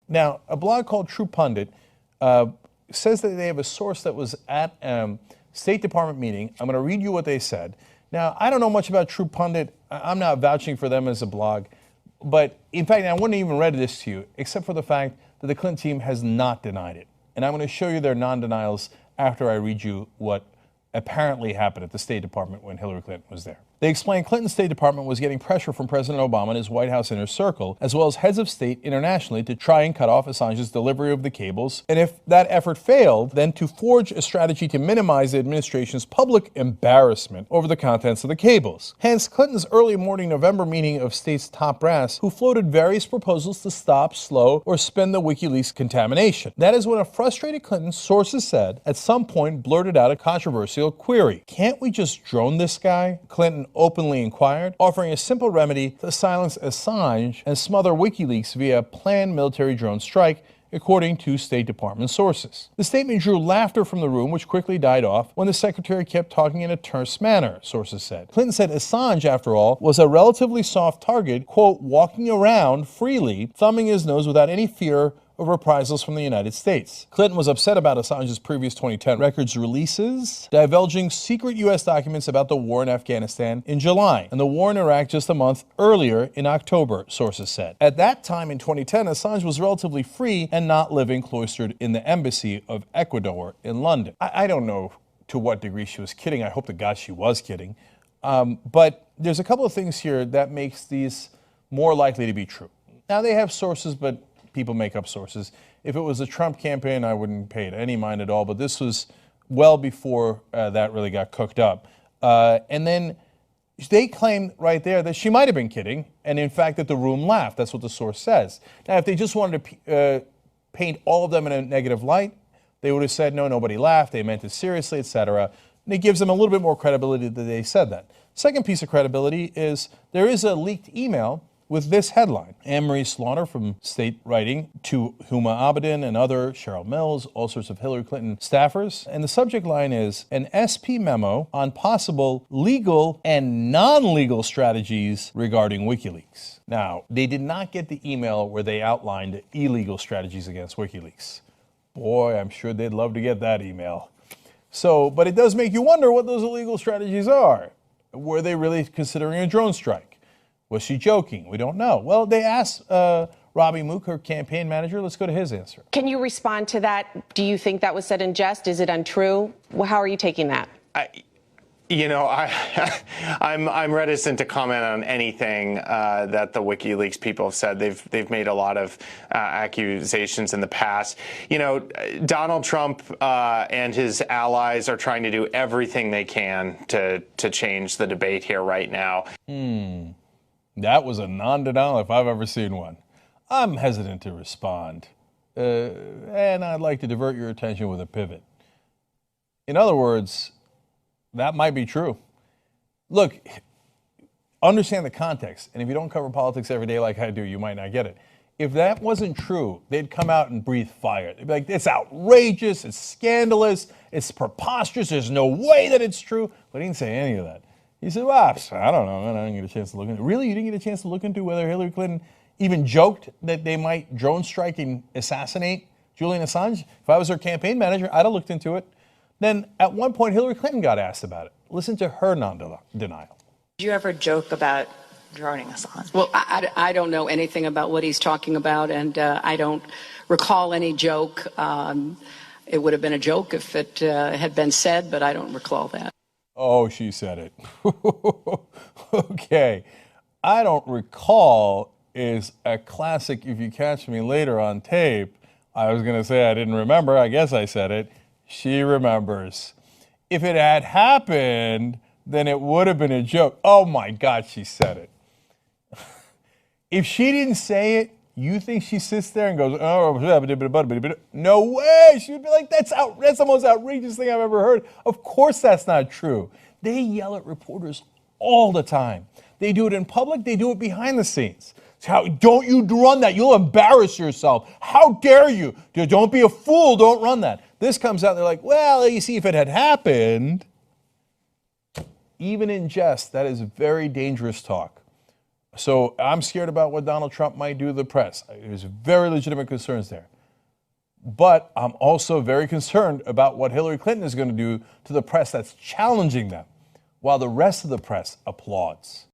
Now, a blog called True Pundit says that they have a source that was at State Department meeting. I'm going to read you what they said. Now, I don't know much about True Pundit. I'm not vouching for them as a blog. But in fact, I wouldn't even read this to you, except for the fact that the Clinton team has not denied it. And I'm going to show you their non-denials after I read you what apparently happened at the State Department when Hillary Clinton was there. They explained Clinton's State Department was getting pressure from President Obama and his White House inner circle, as well as heads of state internationally, to try and cut off Assange's delivery of the cables. And if that effort failed, then to forge a strategy to minimize the administration's public embarrassment over the contents of the cables. Hence, Clinton's early morning November meeting of state's top brass, who floated various proposals to stop, slow, or spin the WikiLeaks contamination. That is when a frustrated Clinton, sources said, at some point blurted out a controversial query. Can't we just drone this guy? Clinton openly inquired, offering a simple remedy to silence Assange and smother WikiLeaks via a planned military drone strike, according to State Department sources. The statement drew laughter from the room, which quickly died off when the secretary kept talking in a terse manner, sources said. Clinton said Assange, after all, was a relatively soft target, quote, walking around freely, thumbing his nose without any fear of reprisals from the United States. Clinton was upset about Assange's previous 2010 records releases, divulging secret U.S. documents about the war in Afghanistan in July, and the war in Iraq just a month earlier in October, sources said. At that time in 2010, Assange was relatively free and not living cloistered in the embassy of Ecuador in London. I don't know to what degree she was kidding. I hope to God she was kidding. But there's a couple of things here that makes these more likely to be true. Now, they have sources, but people make up sources. If it was a Trump campaign, I wouldn't pay it any mind at all, but this was well before that really got cooked up. And then they claimed right there that she might have been kidding, and in fact that the room laughed. That's what the source says. Now, if they just wanted to paint all of them in a negative light, they would have said, no, nobody laughed, they meant it seriously, etc. And it gives them a little bit more credibility that they said that. Second piece of credibility is there is a leaked email with this headline: Anne-Marie Slaughter from State writing to Huma Abedin and other, Cheryl Mills, all sorts of Hillary Clinton staffers. And the subject line is an SP memo on possible legal and non-legal strategies regarding WikiLeaks. Now, they did not get the email where they outlined illegal strategies against WikiLeaks. Boy, I'm sure they'd love to get that email. So, but it does make you wonder what those illegal strategies are. Were they really considering a drone strike? Was she joking? We don't know. Well, they asked Robbie Mook, her campaign manager. Let's go to his answer. Can you respond to that? Do you think that was said in jest? Is it untrue? Well, how are you taking that? I'm reticent to comment on anything that the WikiLeaks people have said. They've made a lot of accusations in the past. You know, Donald Trump and his allies are trying to do everything they can to change the debate here right now. That was a non-denial if I've ever seen one. I'm hesitant to respond, and I'd like to divert your attention with a pivot. In other words, that might be true. Look, understand the context, and if you don't cover politics every day like I do, you might not get it. If that wasn't true, they'd come out and breathe fire. They'd be like, it's outrageous, it's scandalous, it's preposterous, there's no way that it's true. But he didn't say any of that. He said, well, I don't know, I didn't get a chance to look into it. Really? You didn't get a chance to look into whether Hillary Clinton even joked that they might drone strike and assassinate Julian Assange? If I was her campaign manager, I'd have looked into it. Then at one point, Hillary Clinton got asked about it. Listen to her non-denial. Did you ever joke about droning Assange? Well, I don't know anything about what he's talking about, and I don't recall any joke. It would have been a joke if it had been said, but I don't recall that. Oh, she said it. Okay. I don't recall is a classic. If you catch me later on tape, I was going to say I didn't remember. I guess I said it. She remembers. If it had happened, then it would have been a joke. Oh my God, she said it. If she didn't say it, you think she sits there and goes, oh, no way. She would be like, that's the most outrageous thing I've ever heard. Of course that's not true. They yell at reporters all the time. They do it in public. They do it behind the scenes. Don't you run that. You'll embarrass yourself. How dare you? Don't be a fool. Don't run that. This comes out. They're like, well, you see, if it had happened, even in jest, that is very dangerous talk. So I'm scared about what Donald Trump might do to the press. There's very legitimate concerns there. But I'm also very concerned about what Hillary Clinton is going to do to the press that's challenging them, while the rest of the press applauds.